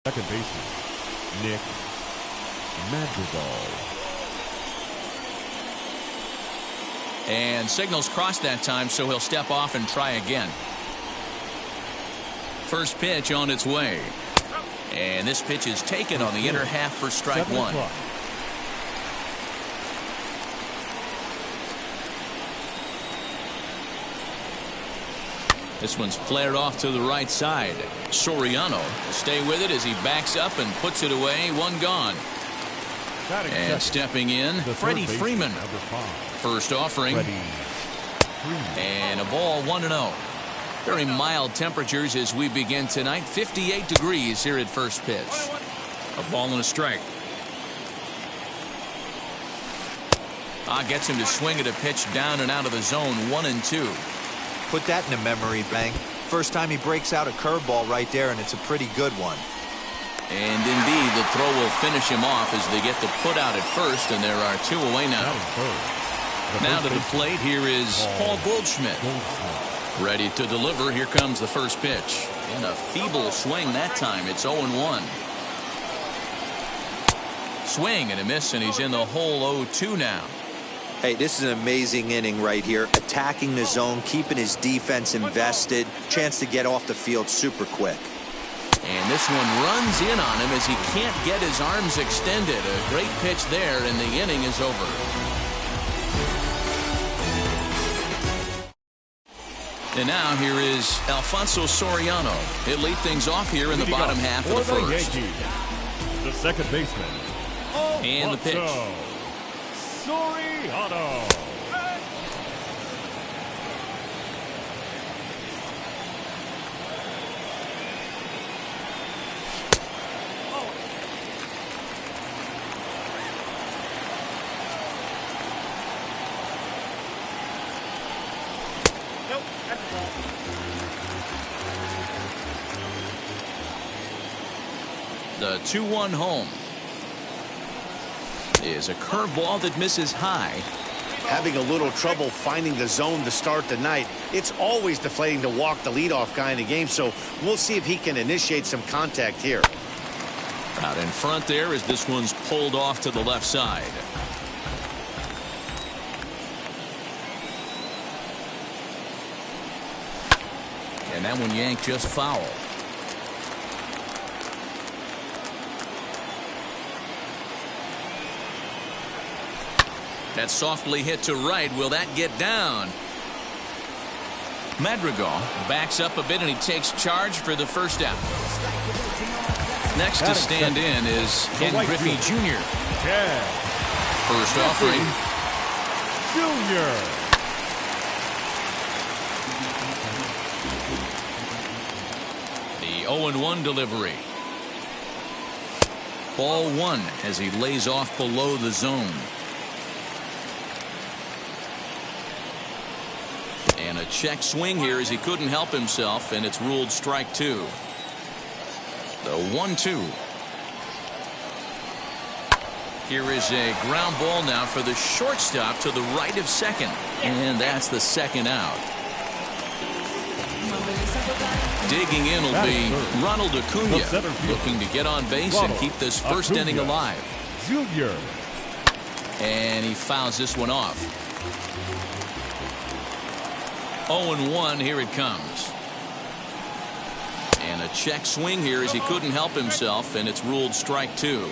Second baseman, Nick Madrigal. And signals crossed that time, so he'll step off and try again. First pitch on its way. And this pitch is taken on the inner half for strike one. This one's flared off to the right side. Soriano will stay with it as he backs up and puts it away. One gone. And stepping in, Freddie Freeman. First offering. And a ball 1-0. Very mild temperatures as we begin tonight. 58 degrees here at first pitch. A ball and a strike. Gets him to swing at a pitch down and out of the zone. 1-2. Put that in a memory bank. First time he breaks out a curveball right there, and it's a pretty good one. And indeed, the throw will finish him off as they get the put out at first, and there are two away now. Now to the plate, here is Paul Goldschmidt. Ready to deliver. Here comes the first pitch. And a feeble swing that time. It's 0-1. Swing and a miss, and he's in the hole 0-2 now. Hey, this is an amazing inning right here. Attacking the zone, keeping his defense invested. Chance to get off the field super quick. And this one runs in on him as he can't get his arms extended. A great pitch there, and the inning is over. And now here is Alfonso Soriano. He'll lead things off here in the bottom half of the first. Yankees, the second baseman. And the pitch. Soriano. The 2-1 home is a curveball that misses high. Having a little trouble finding the zone to start the night. It's always deflating to walk the leadoff guy in the game, so we'll see if he can initiate some contact here. Out in front there as this one's pulled off to the left side. And that one yanked just foul. That's softly hit to right. Will that get down? Madrigal backs up a bit and he takes charge for the first out. Next to stand in is Ken Griffey Jr. First offering. Jr. The 0-1 delivery. Ball one as he lays off below the zone. And a check swing here as he couldn't help himself, and it's ruled strike two. The 1-2. Here is a ground ball now for the shortstop to the right of second. And that's the second out. Digging in will be Ronald Acuna, looking to get on base and keep this first inning alive. Junior. And he fouls this one off. 0-1, here it comes. And a check swing here as he couldn't help himself, and it's ruled strike two.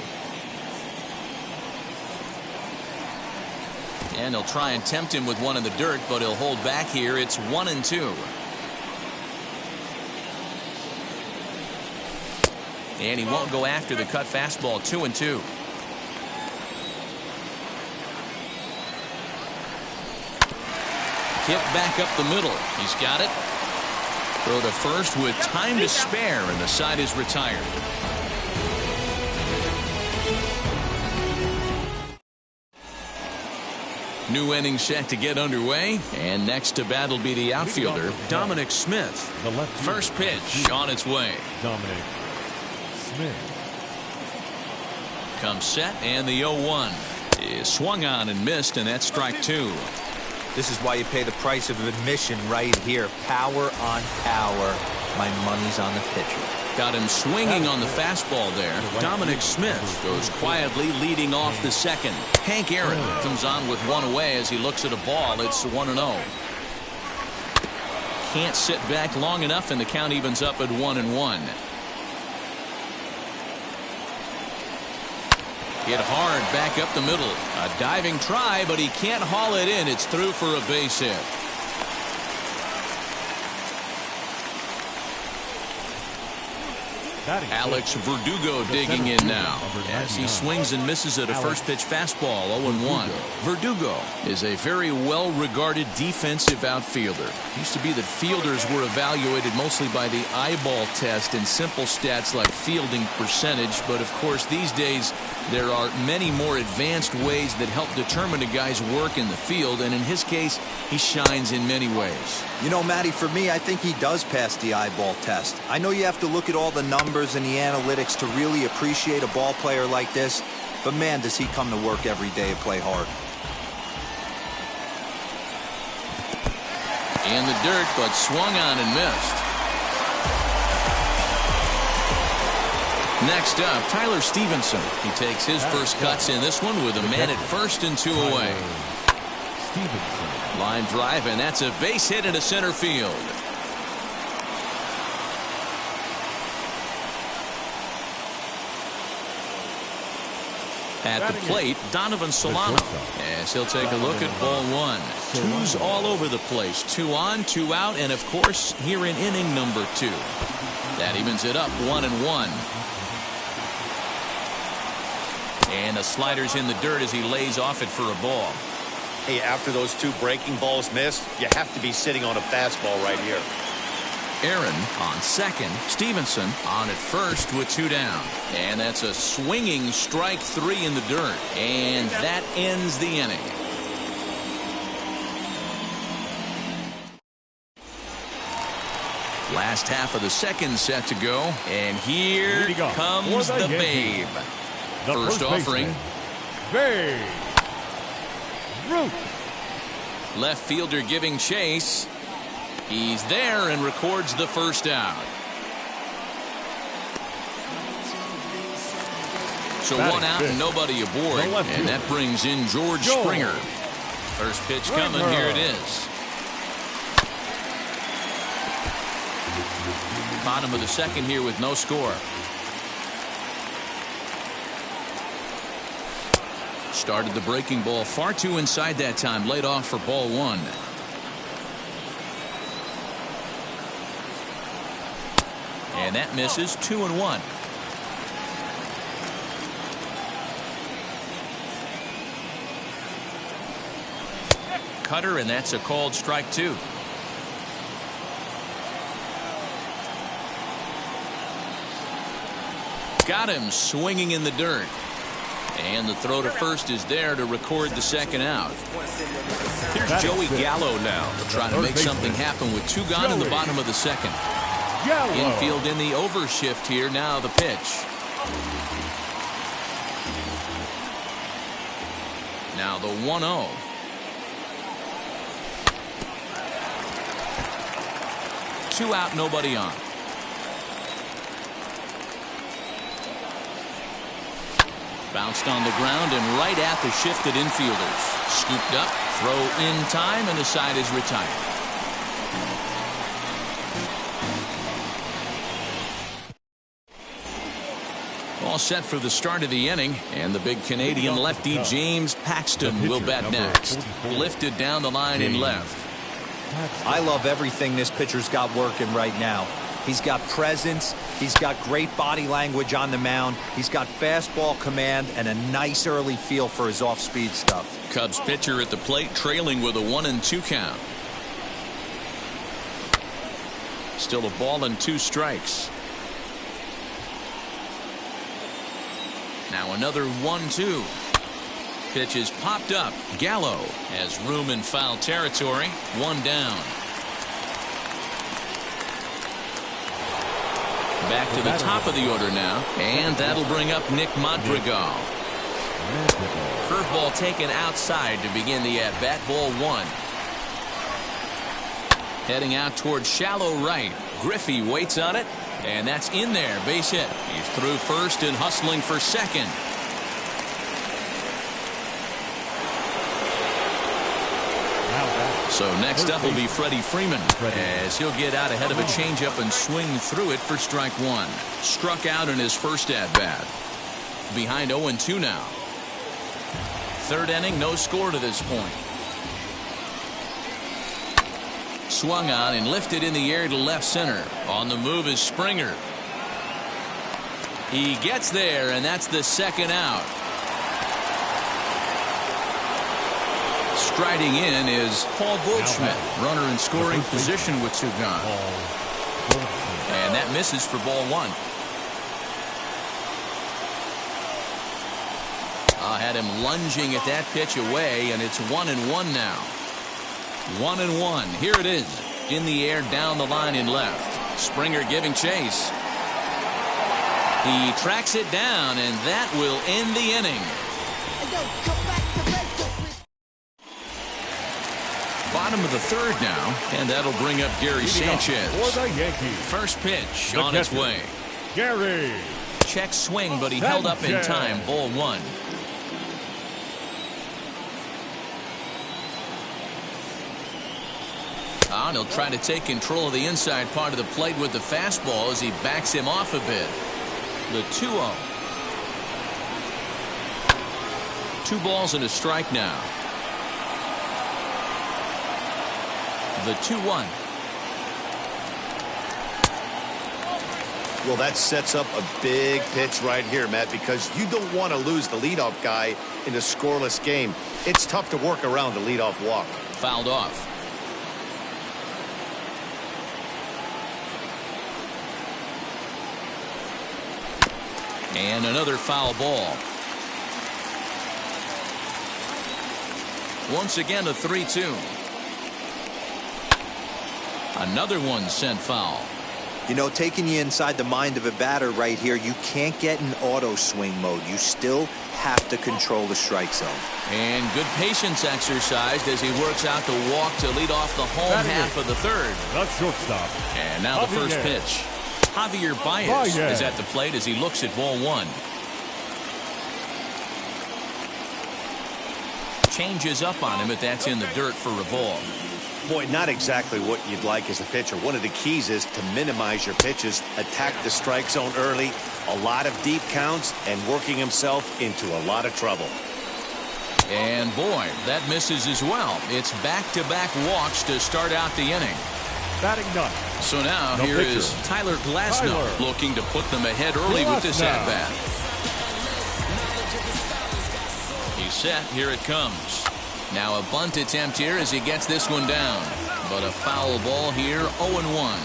And he'll try and tempt him with one in the dirt, but he'll hold back here. It's 1-2. And he won't go after the cut fastball. 2-2. Hit back up the middle. He's got it. Throw to first with time to spare, and the side is retired. New inning set to get underway, and next to bat will be the outfielder, Dominic Smith. First pitch on its way. Dominic Smith. Comes set, and the 0-1 is swung on and missed, and that's strike two. This is why you pay the price of admission right here. Power on power. My money's on the pitcher. Got him swinging on the fastball there. Dominic Smith goes quietly leading off the second. Hank Aaron comes on with one away as he looks at a ball. It's 1-0. Can't sit back long enough, and the count evens up at 1-1. Hit hard back up the middle. A diving try, but he can't haul it in. It's through for a base hit. Alex Verdugo digging in now as he swings and misses at a first pitch fastball. 0-1. Verdugo is a very well regarded defensive outfielder. Used to be that fielders were evaluated mostly by the eyeball test and simple stats like fielding percentage, but of course these days there are many more advanced ways that help determine a guy's work in the field, and in his case he shines in many ways. You know, Matty, for me, I think he does pass the eyeball test. I know you have to look at all the numbers and the analytics to really appreciate a ball player like this, but man, does he come to work every day and play hard. In the dirt, but swung on and missed. Next up, Tyler Stevenson. He takes his first cuts in this one with a man at first and 2 away. Line drive, and that's a base hit into center field. At the plate, Donovan Solano, as he'll take a look at ball one. Twos all over the place. 2 on, 2 out, and of course here in inning number 2. That evens it up 1-1. And the slider's in the dirt as he lays off it for a ball. Hey, after those 2 breaking balls missed, you have to be sitting on a fastball right here. Aaron on second. Stevenson on at first with 2 down. And that's a swinging strike 3 in the dirt. And that ends the inning. Last half of the second set to go. And here comes the Babe. First offering. Babe Ruth. Left fielder giving chase. He's there and records the first out. So 1 out and nobody aboard. And that brings in George Springer. First pitch coming. Here it is. Bottom of the second here with no score. Started the breaking ball far too inside that time. Laid off for ball 1. And that misses. 2-1. Cutter, and that's a called strike 2. Got him swinging in the dirt. And the throw to first is there to record the second out. Here's Joey Gallo now to try to make something happen with 2 gone in the bottom of the second. Infield in the overshift here. Now the pitch. Now the 1-0. Two out, nobody on. Bounced on the ground and right at the shifted infielders. Scooped up, throw in time, and the side is retired. All set for the start of the inning, and the big Canadian lefty James Paxton will bat next. Lifted down the line in left. I love everything this pitcher's got working right now. He's got presence, he's got great body language on the mound, he's got fastball command and a nice early feel for his off-speed stuff. Cubs pitcher at the plate trailing with a 1-2 count. Still a ball and 2 strikes. Now another 1-2. Pitch is popped up. Gallo has room in foul territory. 1 down. Back to the top of the order now, and that'll bring up Nick Madrigal. Curveball taken outside to begin the at-bat. Ball 1. Heading out towards shallow right. Griffey waits on it, and that's in there. Base hit. He's through first and hustling for second. So next up will be Freddie Freeman, as he'll get out ahead of a changeup and swing through it for strike one. Struck out in his first at-bat. Behind 0-2 now. Third inning, no score to this point. Swung on and lifted in the air to left center. On the move is Springer. He gets there, and that's the second out. Striding in is Paul Goldschmidt, runner in scoring position with two gone. And that misses for ball one. Had him lunging at that pitch away, and it's 1-1 now. 1-1. Here it is. In the air, down the line and left. Springer giving chase. He tracks it down, and that will end the inning. Bottom of the third now, and that'll bring up Gary Sanchez. For the Yankees. First pitch on its way. Gary. Check swing, but he held up in time. Ball one. And he'll try to take control of the inside part of the plate with the fastball as he backs him off a bit. The 2-0. 2 balls and a strike now. The 2-1. Well, that sets up a big pitch right here, Matt, because you don't want to lose the leadoff guy in a scoreless game. It's tough to work around the leadoff walk. Fouled off. And another foul ball. Once again a 3-2. Another one sent foul. You know, taking you inside the mind of a batter right here, you can't get in auto swing mode. You still have to control the strike zone. And good patience exercised as he works out the walk to lead off the home half of the third. The shortstop. And now the first pitch. Javier Baez is at the plate as he looks at ball one. Changes up on him, but that's in the dirt for a ball. Boy, not exactly what you'd like as a pitcher. One of the keys is to minimize your pitches, attack the strike zone early, a lot of deep counts, and working himself into a lot of trouble. And boy, that misses as well. It's back-to-back walks to start out the inning. Batting ninth. So now here is Tyler Glasnow looking to put them ahead early with this at-bat. He's set. Here it comes. Now a bunt attempt here as he gets this one down. But a foul ball here, 0-1.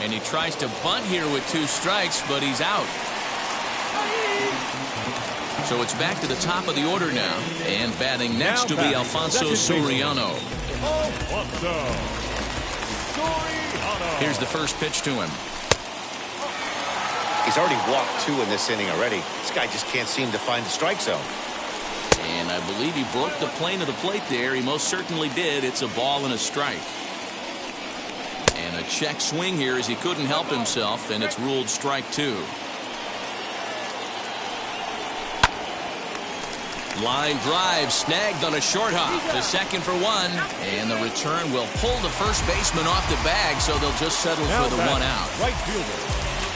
And he tries to bunt here with 2 strikes, but he's out. So it's back to the top of the order now. And batting next to be Alfonso Soriano. Here's the first pitch to him. He's already walked 2 in this inning already. This guy just can't seem to find the strike zone. And I believe he broke the plane of the plate there. He most certainly did. It's a ball and a strike. And a check swing here as he couldn't help himself, and it's ruled strike 2. Line drive snagged on a short hop to second for 1, and the return will pull the first baseman off the bag, so they'll just settle for the 1 out. Right fielder.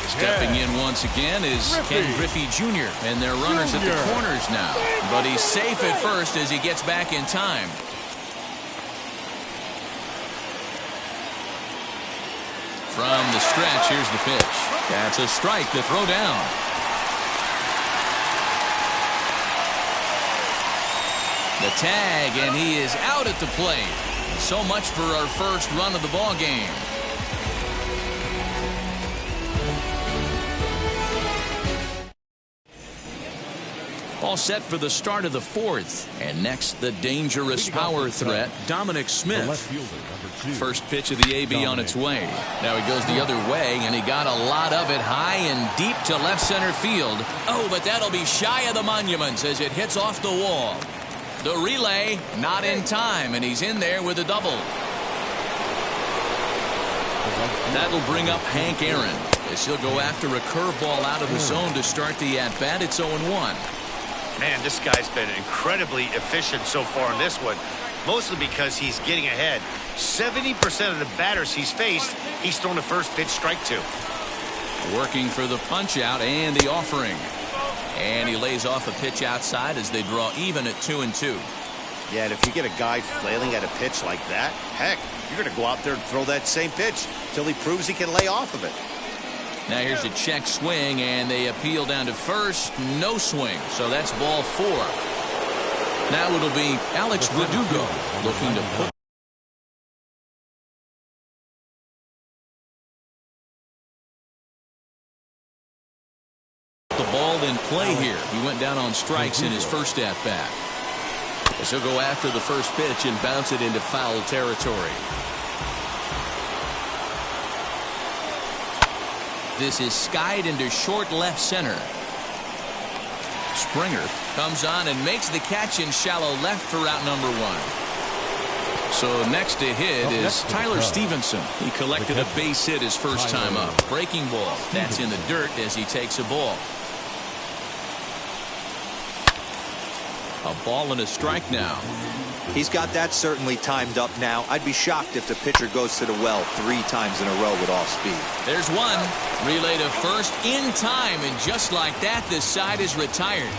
Stepping in once again is Ken Griffey Jr., and they're runners at the corners now. But he's safe at first as he gets back in time. From the stretch, here's the pitch. That's a strike to throw down. The tag, and he is out at the plate. So much for our first run of the ball game. All set for the start of the fourth. And next, the dangerous power threat, Dominic Smith. First pitch of the AB on its way. Now he goes the other way, and he got a lot of it high and deep to left center field. Oh, but that'll be shy of the monuments as it hits off the wall. The relay not in time, and he's in there with a double. That'll bring up Hank Aaron as he'll go after a curveball out of the zone to start the at-bat. It's 0-1. Man, this guy's been incredibly efficient so far in this one, mostly because he's getting ahead. 70% of the batters he's faced, he's thrown the first pitch strike to. Working for the punch out and the offering. And he lays off a pitch outside as they draw even at 2-2. Yeah, and if you get a guy flailing at a pitch like that, heck, you're going to go out there and throw that same pitch till he proves he can lay off of it. Now here's a check swing, and they appeal down to first. No swing, so that's ball 4. Now it'll be Alex Verdugo looking to put the ball in play here. He went down on strikes in his first at-bat. So he'll go after the first pitch and bounce it into foul territory. This is skied into short left center. Springer comes on and makes the catch in shallow left for out number 1. So next to hit is Tyler Stevenson. He collected a base hit his first time up. Breaking ball. That's in the dirt as he takes a ball. A ball and a strike now. He's got that certainly timed up now. I'd be shocked if the pitcher goes to the well 3 times in a row with off speed. There's one. Relay to first in time, and just like that, this side is retired.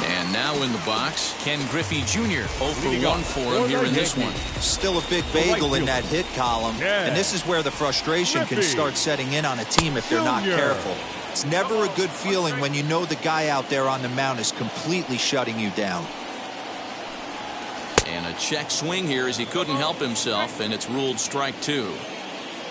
And now in the box, Ken Griffey Jr. 0 for 1 for him here in this one. Still a big bagel in that hit column. And this is where the frustration can start setting in on a team if they're not careful. It's never a good feeling when you know the guy out there on the mound is completely shutting you down. And a check swing here as he couldn't help himself, and it's ruled strike 2.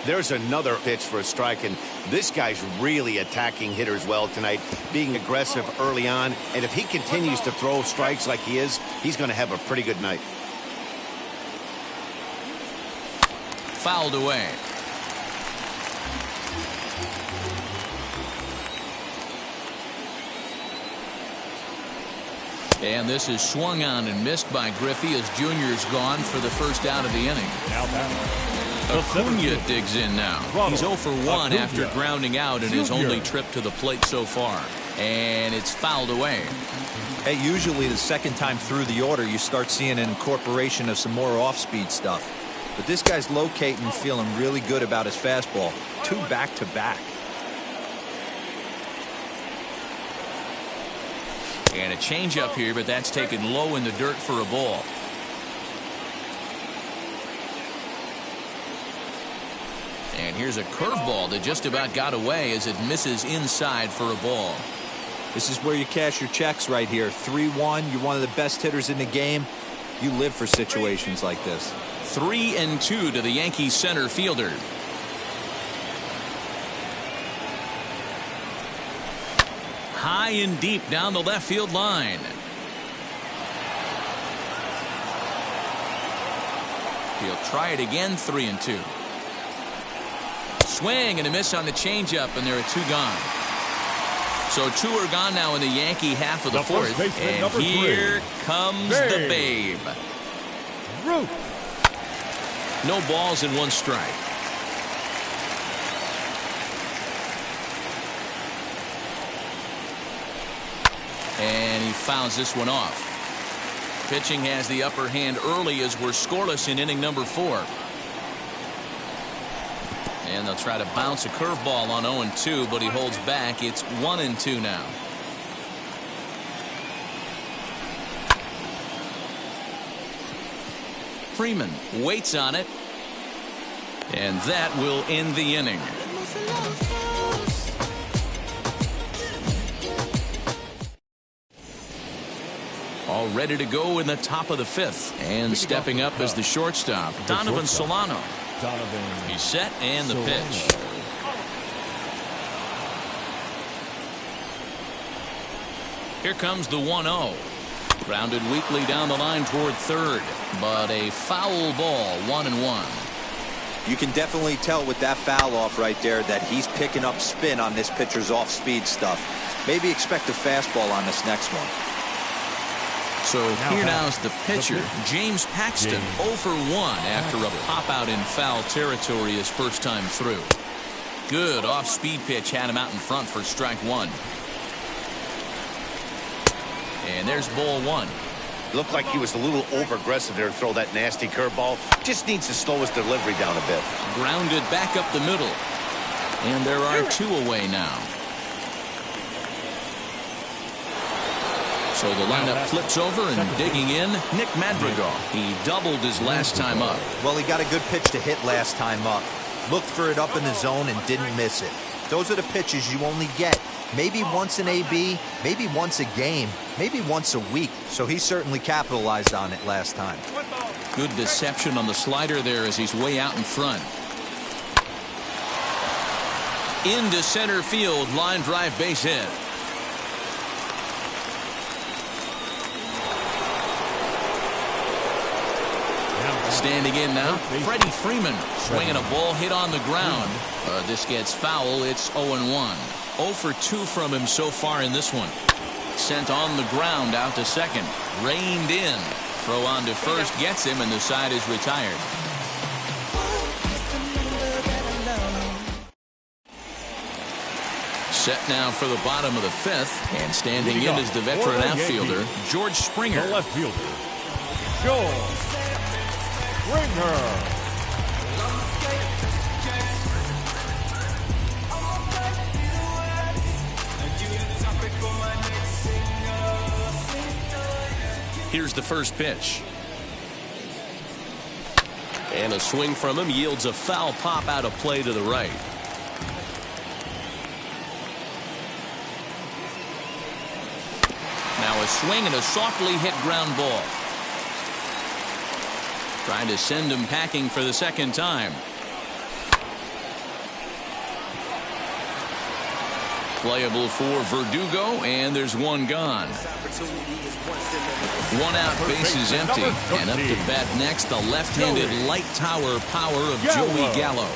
There's another pitch for a strike, and this guy's really attacking hitters well tonight, being aggressive early on. And if he continues to throw strikes like he is, he's going to have a pretty good night. Fouled away. And this is swung on and missed by Griffey as Junior's gone for the first out of the inning. Acuna digs in now. He's 0 for 1 after grounding out in his only trip to the plate so far. And it's fouled away. Hey, usually the second time through the order, you start seeing an incorporation of some more off-speed stuff. But this guy's locating, feeling really good about his fastball. 2 back-to-back. And a changeup here, but that's taken low in the dirt for a ball. And here's a curveball that just about got away as it misses inside for a ball. This is where you cash your checks right here. 3-1. You're one of the best hitters in the game. You live for situations like this. 3-2 to the Yankees center fielder. High and deep down the left field line. He'll try it again. 3-2. Swing and a miss on the changeup, and there are 2 gone. So 2 are gone now in the Yankee half of the fourth. And here comes the Babe. No balls and 1 strike. And he fouls this one off. Pitching has the upper hand early as we're scoreless in inning number 4. And they'll try to bounce a curveball on 0-2, but he holds back. It's 1-2 now. Freeman waits on it. And that will end the inning. All ready to go in the top of the 5th. And stepping up as the shortstop, Donovan Solano. He's set, and the pitch. Here comes the 1-0. Grounded weakly down the line toward third, but a foul ball, 1-1. You can definitely tell with that foul off right there that he's picking up spin on this pitcher's off-speed stuff. Maybe expect a fastball on this next one. So here now's the pitcher, James Paxton, 0 for 1 after a pop-out in foul territory his first time through. Good off-speed pitch had him out in front for strike one. And there's ball one. Looked like he was a little over-aggressive there to throw that nasty curveball. Just needs to slow his delivery down a bit. Grounded back up the middle. And there are two away now. So the lineup flips over and digging in, Nick Madrigal. He doubled his last time up. Well, he got a good pitch to hit last time up. Looked for it up in the zone and didn't miss it. Those are the pitches you only get. Maybe once an AB, maybe once a game, maybe once a week. So he certainly capitalized on it last time. Good deception on the slider there as he's way out in front. Into center field, line drive base hit. Standing in now, Freddie Freeman swinging a ball hit on the ground. This gets foul. It's 0-1. 0 for 2 from him so far in this one. Sent on the ground out to second. Reined in. Throw on to first gets him, and the side is retired. Set now for the bottom of the fifth, and standing in is the veteran outfielder, George Springer. The left fielder, George Springer. Here's the first pitch. And a swing from him yields a foul pop out of play to the right. Now a swing and a softly hit ground ball. Trying to send him packing for the second time. Playable for Verdugo, and there's one gone. One out, base is empty, and up to bat next, the left-handed light tower power of Joey Gallo.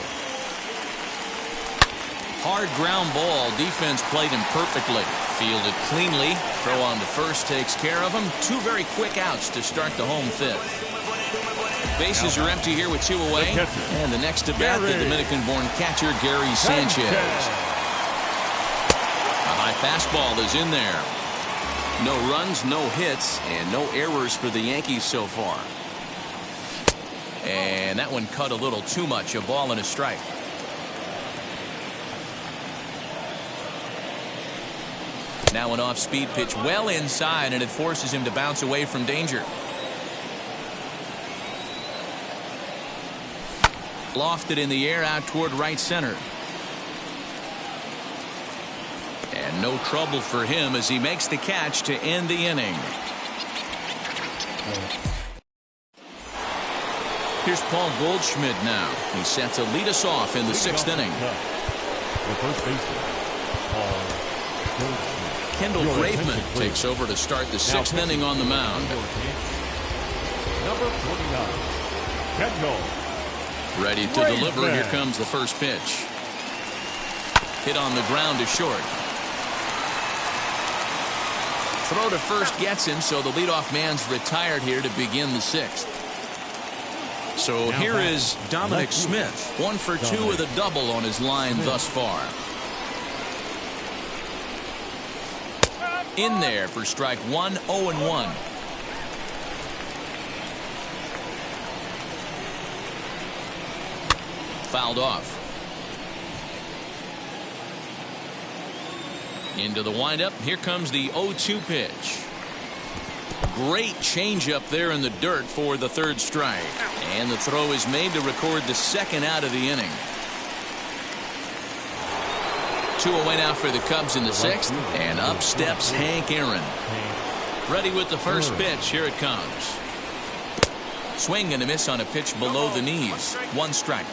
Hard ground ball, defense played him perfectly. Fielded cleanly, throw on to first takes care of him. Two very quick outs to start the home fifth. Bases are empty here with two away, and the next to bat, the Dominican-born catcher Gary Sanchez. A high fastball is in there. No runs, no hits, and no errors for the Yankees so far. And that one cut a little too much, a ball and a strike. Now an off-speed pitch well inside, and it forces him to bounce away from danger. Lofted in the air out toward right center. And no trouble for him as he makes the catch to end the inning. Here's Paul Goldschmidt now. He's set to lead us off in the sixth inning. The first baseman, Paul Goldschmidt. Kendall Graveman takes over to start the sixth inning on the mound. Number 49, Kendall. Ready to deliver. Here comes the first pitch. Hit on the ground to short. Throw to first gets him, so the leadoff man's retired here to begin the sixth. So here is Dominic Smith, 1 for 2 with a double on his line thus far. In there for strike one, 0-1. Fouled off. Into the windup. Here comes the 0-2 pitch. Great changeup there in the dirt for the third strike. And the throw is made to record the second out of the inning. 2 away now for the Cubs in the sixth. And up steps Hank Aaron. Ready with the first pitch. Here it comes. Swing and a miss on a pitch below the knees. 1 strike.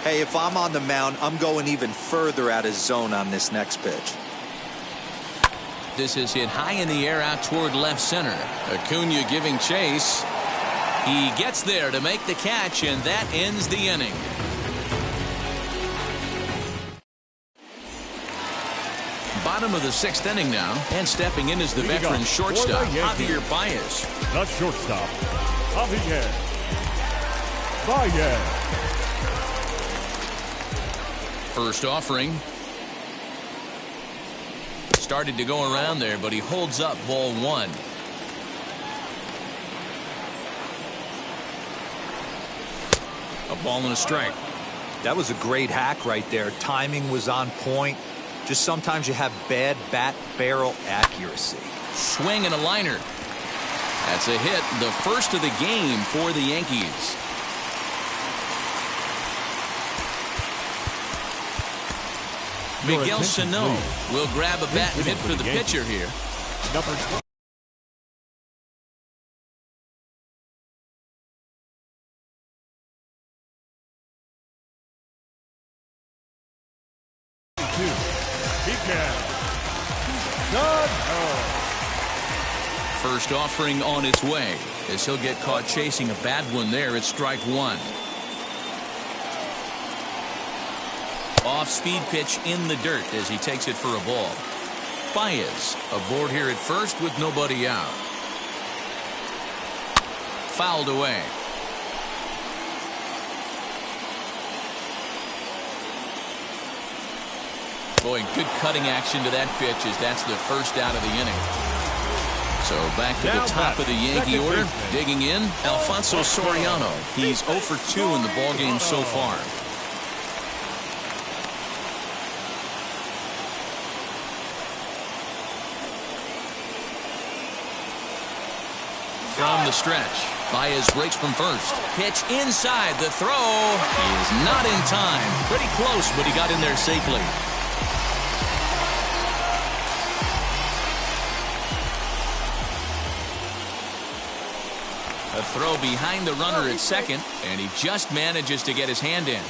Hey, if I'm on the mound, I'm going even further out of zone on this next pitch. This is hit high in the air out toward left center. Acuna giving chase. He gets there to make the catch, and that ends the inning. Bottom of the 6th inning now, and stepping in is the veteran shortstop, Javier Baez. The shortstop, Javier Baez. First offering. Started to go around there, but he holds up ball 1. A ball and a strike. That was a great hack right there. Timing was on point. Just sometimes you have bad bat barrel accuracy. Swing and a liner. That's a hit, the first of the game for the Yankees. Miguel Sano will grab a bat and hit for the pitcher here. Number 22. First offering on its way as he'll get caught chasing a bad one there at strike 1. Off-speed pitch in the dirt as he takes it for a ball. Baez aboard here at first with nobody out. Fouled away. Boy, good cutting action to that pitch as that's the first out of the inning. So back to the top of the Yankee order. Digging in, Alfonso Soriano. He's 0 for 2 in the ballgame so far. From the stretch, Baez breaks from first. Pitch inside. The throw is not in time. Pretty close, but he got in there safely. A throw behind the runner at second, and he just manages to get his hand in.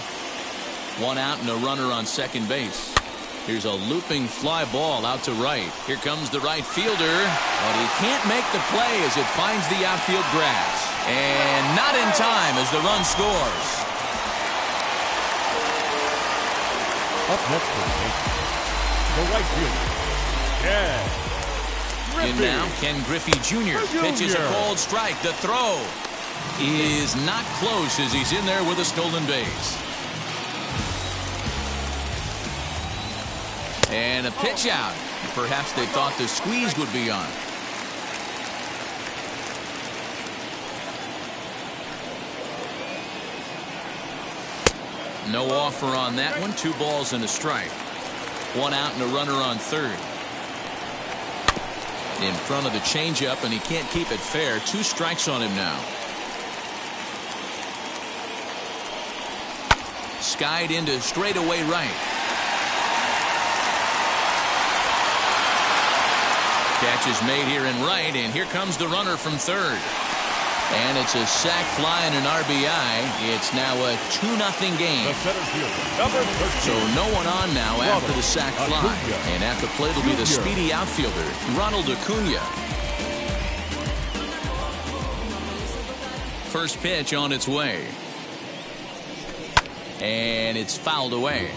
1 out and a runner on second base. Here's a looping fly ball out to right. Here comes the right fielder, but he can't make the play as it finds the outfield grass. And not in time as the run scores. Up next for the right fielder, In now, Ken Griffey Jr. pitches a cold strike. The throw is not close as he's in there with a stolen base. And a pitch out. Perhaps they thought the squeeze would be on. No offer on that one. 2 balls and a strike. 1 out and a runner on third. In front of the changeup, and he can't keep it fair. 2 strikes on him now. Skied into straightaway right. Catch is made here in right, and here comes the runner from third. And it's a sac fly and an RBI. It's now a 2-0 game. So no one on now after the sac fly. And at the plate will be the speedy outfielder, Ronald Acuna. First pitch on its way. And it's fouled away.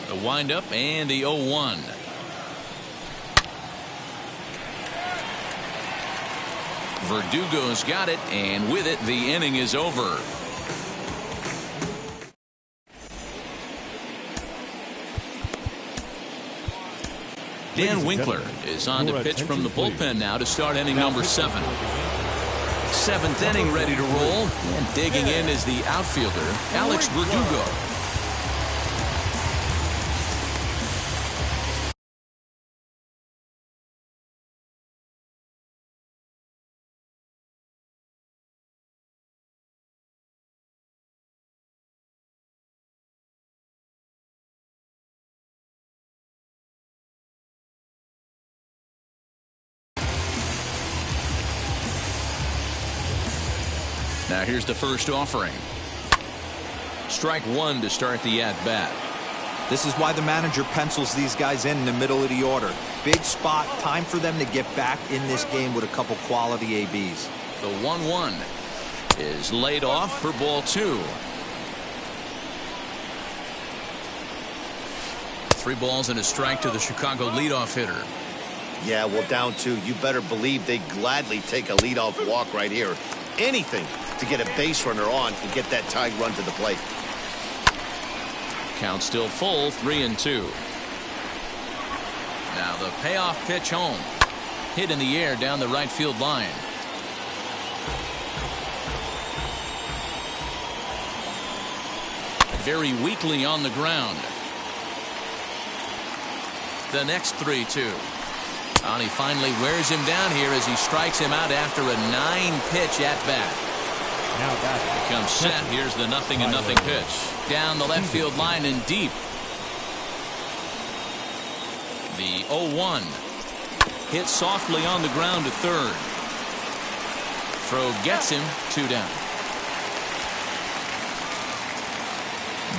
The windup and the 0-1. Verdugo's got it, and with it, the inning is over. Dan Winkler is on to pitch from the bullpen now to start inning number 7. 7th inning ready to roll, and digging in is the outfielder, Alex Verdugo. Now here's the first offering. Strike 1 to start the at-bat. This is why the manager pencils these guys in the middle of the order. Big spot, time for them to get back in this game with a couple quality ABs. The 1-1 is laid off for ball 2. 3 balls and a strike to the Chicago leadoff hitter. Yeah, well, down 2. You better believe they'd gladly take a leadoff walk right here. Anything to get a base runner on and get that tied run to the plate. Count still full, 3-2. Now the payoff pitch home. Hit in the air down the right field line. Very weakly on the ground. The next 3-2. And he finally wears him down here as he strikes him out after a 9-pitch at bat. Now that Comes set. Here's the 0-0 pitch. Down the left field line and deep. The 0-1. Hit softly on the ground to third. Throw gets him, 2 down.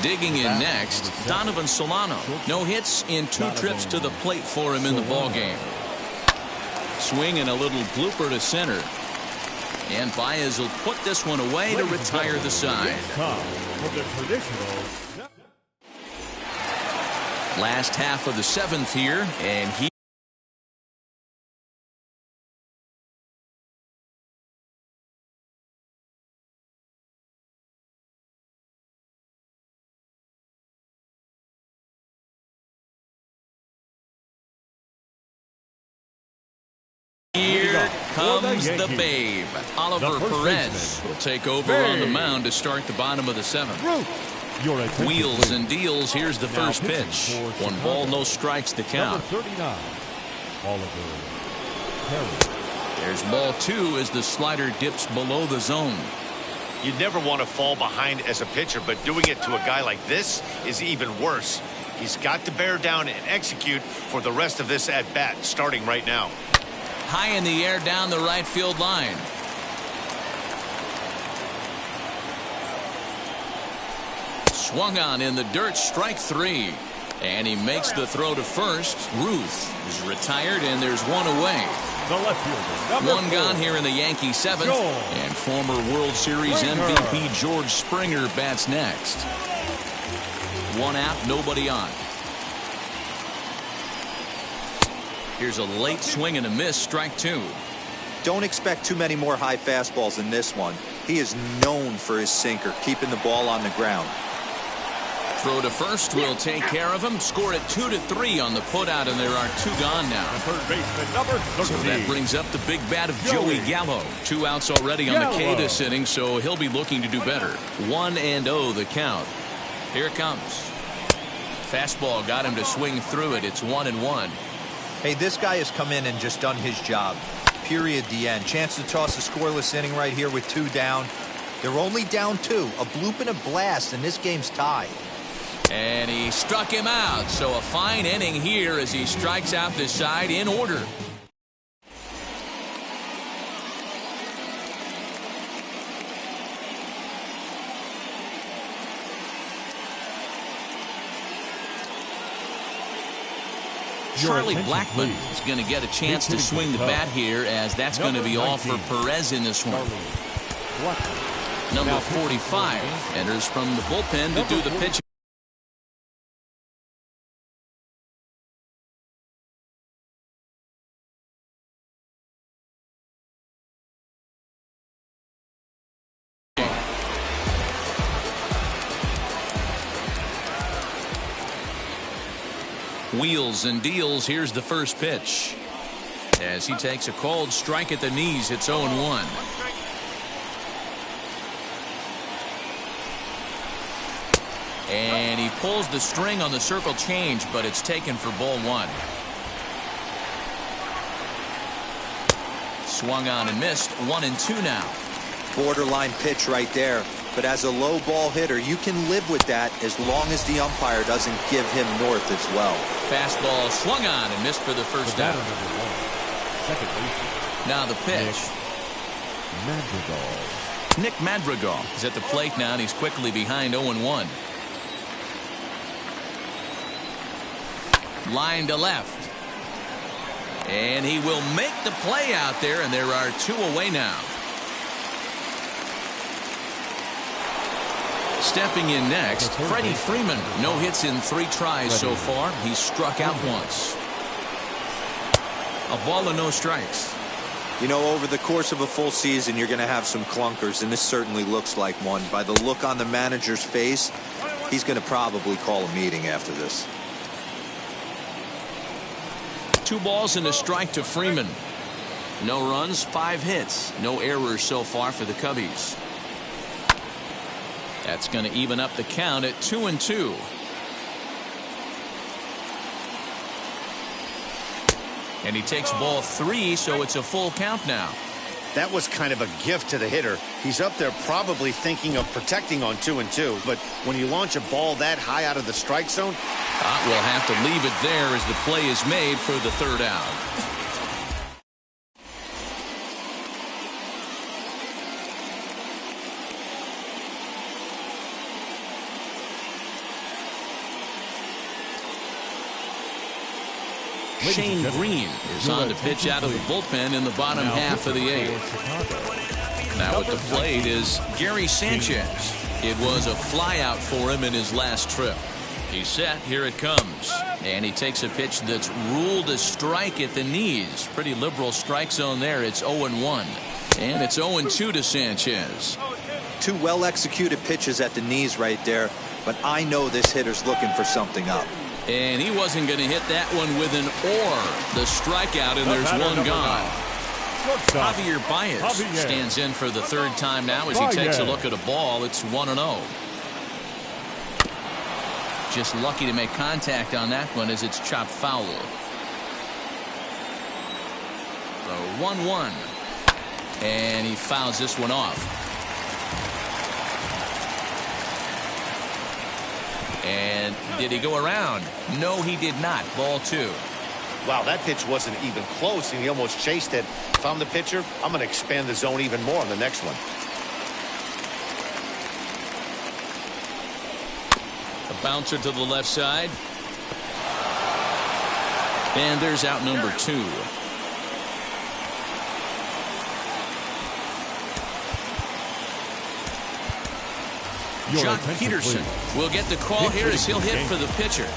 Digging in next, Donovan Solano. No hits in 2 trips to the plate for him in the ballgame. Swing and a little blooper to center. And Baez will put this one away to retire the side. Last half of the 7th here, and he Here comes the babe. Oliver Perez will take over on the mound to start the bottom of the 7th. Wheels and deals. Here's the first pitch. 1 ball, no strikes to count. There's ball 2 as the slider dips below the zone. You never want to fall behind as a pitcher, but doing it to a guy like this is even worse. He's got to bear down and execute for the rest of this at bat, starting right now. High in the air down the right field line. Swung on in the dirt, strike 3. And he makes the throw to first. Ruth is retired, and there's 1 away. The left fielder, 1 gone here in the Yankee 7th. And former World Series MVP George Springer bats next. 1 out, nobody on. Here's a late swing and a miss, strike 2. Don't expect too many more high fastballs in this one. He is known for his sinker, keeping the ball on the ground. Throw to first will take care of him. Score it 2-3 on the putout, and there are 2 gone now. third baseman, number 13. So that brings up the big bat of Joey Gallo. 2 outs already on the K this inning, so he'll be looking to do better. 1-0 the count. Here it comes. Fastball got him to swing through it. It's 1-1. Hey, this guy has come in and just done his job. Period. The end. Chance to toss a scoreless inning right here with 2 down. They're only down 2. A bloop and a blast, and this game's tied. And he struck him out. So a fine inning here as he strikes out this side in order. Charlie Blackmon is going to get a chance to swing the bat here, as that's going to be all for Perez in this one. Number 45 enters from the bullpen to do the pitch. Wheels and deals. Here's the first pitch. As he takes a called strike at the knees, it's 0-1. And he pulls the string on the circle change, but it's taken for ball 1. Swung on and missed. 1-2 now. Borderline pitch right there. But as a low ball hitter, you can live with that as long as the umpire doesn't give him north as well. Fastball swung on and missed for the first down. Now the pitch. Nick Madrigal is at the plate now, and he's quickly behind 0-1. Line to left. And he will make the play out there, and there are 2 away now. Stepping in next, Freddie Freeman. No hits in 3 tries so far. He's struck out once. A ball and no strikes. You know, over the course of a full season, you're going to have some clunkers, and this certainly looks like one. By the look on the manager's face, he's going to probably call a meeting after this. 2 balls and a strike to Freeman. No runs, 5 hits. No errors so far for the Cubbies. That's going to even up the count at 2-2. And he takes ball 3, so it's a full count now. That was kind of a gift to the hitter. He's up there probably thinking of protecting on 2-2, but when you launch a ball that high out of the strike zone, We'll have to leave it there as the play is made for the 3rd out. Shane Green is on to pitch out of the bullpen in the bottom half of the 8th. Now at the plate is Gary Sanchez. It was a flyout for him in his last trip. He's set. Here it comes. And he takes a pitch that's ruled a strike at the knees. Pretty liberal strike zone there. It's 0-1. And it's 0-2 to Sanchez. 2 well-executed pitches at the knees right there, but I know this hitter's looking for something up. And he wasn't going to hit that one with an or. The strikeout, and there's 1 gone. Javier Baez stands in for the 3rd time now as he takes a look at a ball. It's 1-0. Just lucky to make contact on that one as it's chopped foul. The 1-1. And he fouls this one off. And did he go around? No, he did not. Ball 2. wow, that pitch wasn't even close, and he almost chased it. If I'm the pitcher, I'm going to expand the zone even more on the next one. A bouncer to the left side. And there's out number 2. Jock Peterson will get the call here as he'll hit for the pitcher.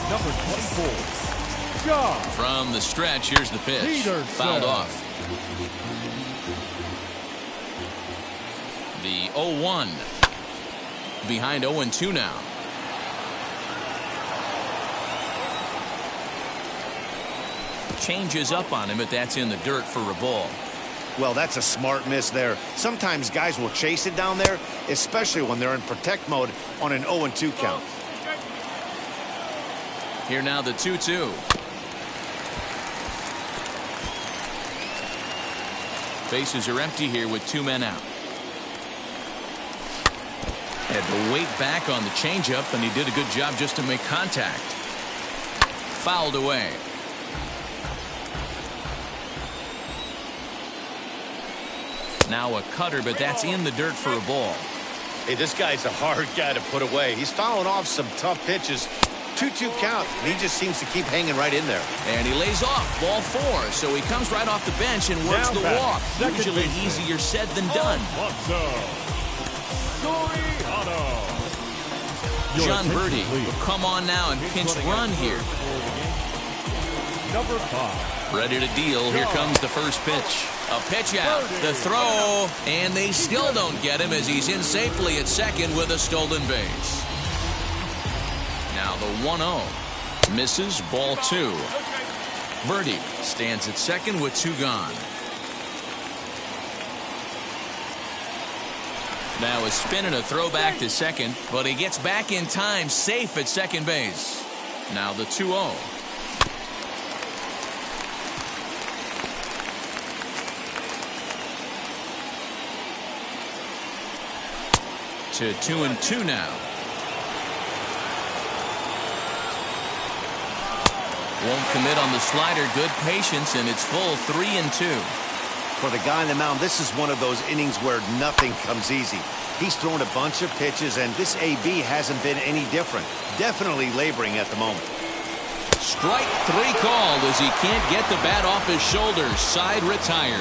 Number 24. Jock. From the stretch, here's the pitch. Peterson. Fouled off. The 0-1. Behind 0-2 now. Changes up on him, but that's in the dirt for a ball. Well, that's a smart miss there. Sometimes guys will chase it down there, especially when they're in protect mode on an 0-2 count. Here now the 2-2. Bases are empty here with 2 men out. Had to wait back on the changeup, and he did a good job just to make contact. Fouled away. Now a cutter, but that's in the dirt for a ball. Hey, this guy's a hard guy to put away. He's fouling off some tough pitches. 2-2 count, and he just seems to keep hanging right in there. And he lays off. Ball 4, so he comes right off the bench and works the walk. Usually easier said than done. John Birdie will come on now and pinch run here. Number 5. Ready to deal. Here comes the first pitch. A pitch out. The throw. And they still don't get him as he's in safely at second with a stolen base. Now the 1-0. Misses. Ball 2. Birdie stands at second with 2 gone. Now a spin and a throw back to second, but he gets back in time, safe at second base. Now the 2-0. To 2-2 now. Won't commit on the slider. Good patience, and it's full 3-2. For the guy on the mound, this is one of those innings where nothing comes easy. He's thrown a bunch of pitches, and this AB hasn't been any different. Definitely laboring at the moment. Strike 3 called as he can't get the bat off his shoulders. Side retired.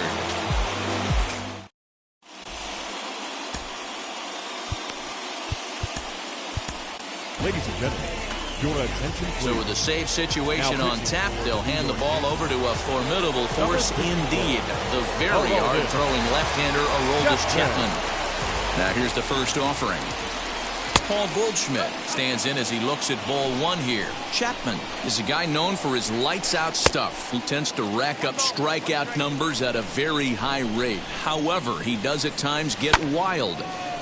Ladies and gentlemen, your attention please. So with a safe situation on tap, they'll hand the ball over to a formidable force indeed. The very hard-throwing left-hander, Aroldis Chapman. Now here's the first offering. Paul Goldschmidt stands in as he looks at ball 1 here. Chapman is a guy known for his lights-out stuff. He tends to rack up strikeout numbers at a very high rate. However, he does at times get wild.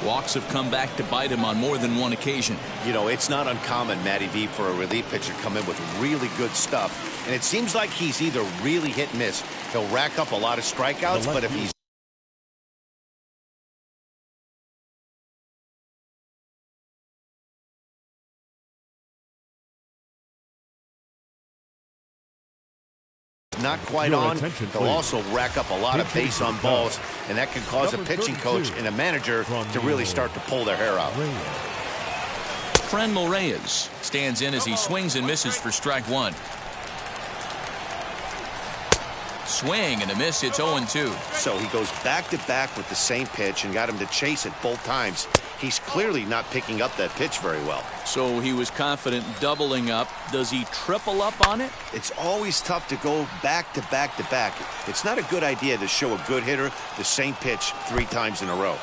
Walks have come back to bite him on more than one occasion. You know, it's not uncommon, Matty V, for a relief pitcher to come in with really good stuff. And it seems like he's either really hit and miss. He'll rack up a lot of strikeouts, but if he's not quite on, they'll also rack up a lot of base on balls, and that can cause a pitching coach and a manager to really start to pull their hair out. Franmil Reyes stands in as he swings and misses for strike 1. Swing and a miss. It's 0-2. So he goes back-to-back with the same pitch and got him to chase it both times. He's clearly not picking up that pitch very well. So he was confident doubling up. Does he triple up on it? It's always tough to go back-to-back-to-back. It's not a good idea to show a good hitter the same pitch 3 times in a row.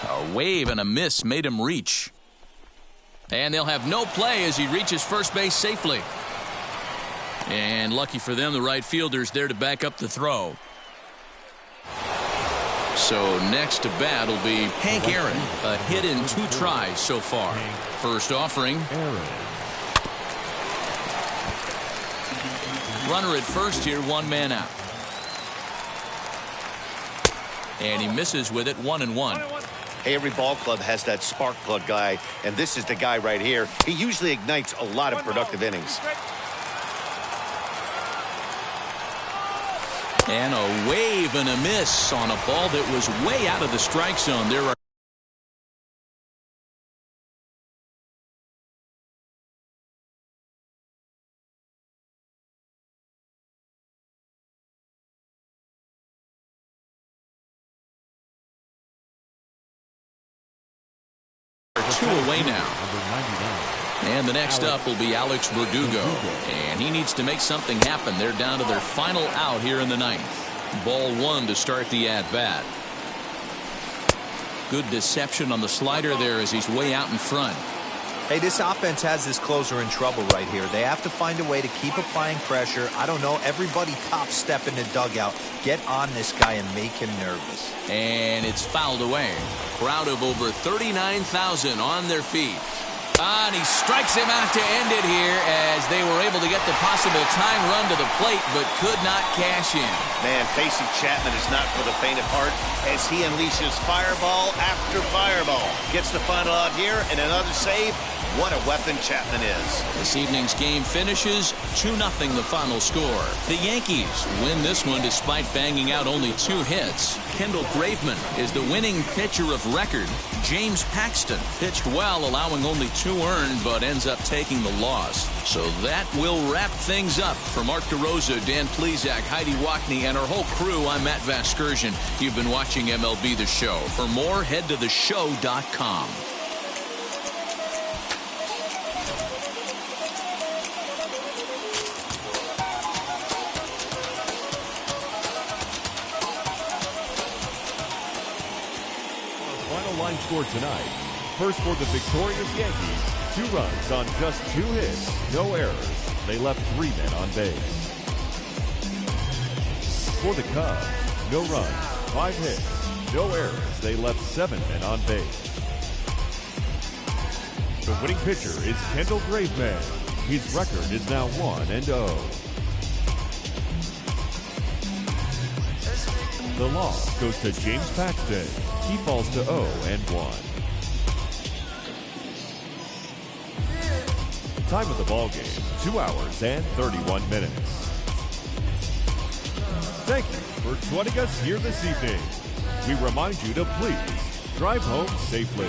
A wave and a miss made him reach. And they'll have no play as he reaches first base safely. And lucky for them, the right fielder's there to back up the throw. So next to bat will be Hank Aaron. A hit in 2 tries so far. First offering. Runner at first here, 1 man out. And he misses with it, 1-1. Hey, every ball club has that spark plug guy, and this is the guy right here. He usually ignites a lot of productive innings. And a wave and a miss on a ball that was way out of the strike zone. There are two away now. And the next up will be Alex Verdugo. And he needs to make something happen. They're down to their final out here in the 9th. Ball 1 to start the at-bat. Good deception on the slider there as he's way out in front. Hey, this offense has this closer in trouble right here. They have to find a way to keep applying pressure. I don't know, everybody top step in the dugout. Get on this guy and make him nervous. And it's fouled away. Crowd of over 39,000 on their feet. And he strikes him out to end it here as they were able to get the possible tying run to the plate but could not cash in. Man, facing Chapman is not for the faint of heart as he unleashes fireball after fireball. Gets the final out here and another save. What a weapon Chapman is. This evening's game finishes 2-0 the final score. The Yankees win this one despite banging out only 2 hits. Kendall Graveman is the winning pitcher of record. James Paxton pitched well, allowing only 2 earned, but ends up taking the loss. So that will wrap things up. For Mark DeRosa, Dan Plesac, Heidi Wackney, and our whole crew, I'm Matt Vasgersian. You've been watching MLB The Show. For more, head to theshow.com. Line score tonight. First for the victorious Yankees, 2 runs on just 2 hits, no errors. They left 3 men on base. For the Cubs, no runs, 5 hits, no errors. They left 7 men on base. The winning pitcher is Kendall Graveman. His record is now 1-0. The loss goes to James Paxton. He falls to 0-1. Time of the ball game, 2 hours and 31 minutes. Thank you for joining us here this evening. We remind you to please drive home safely.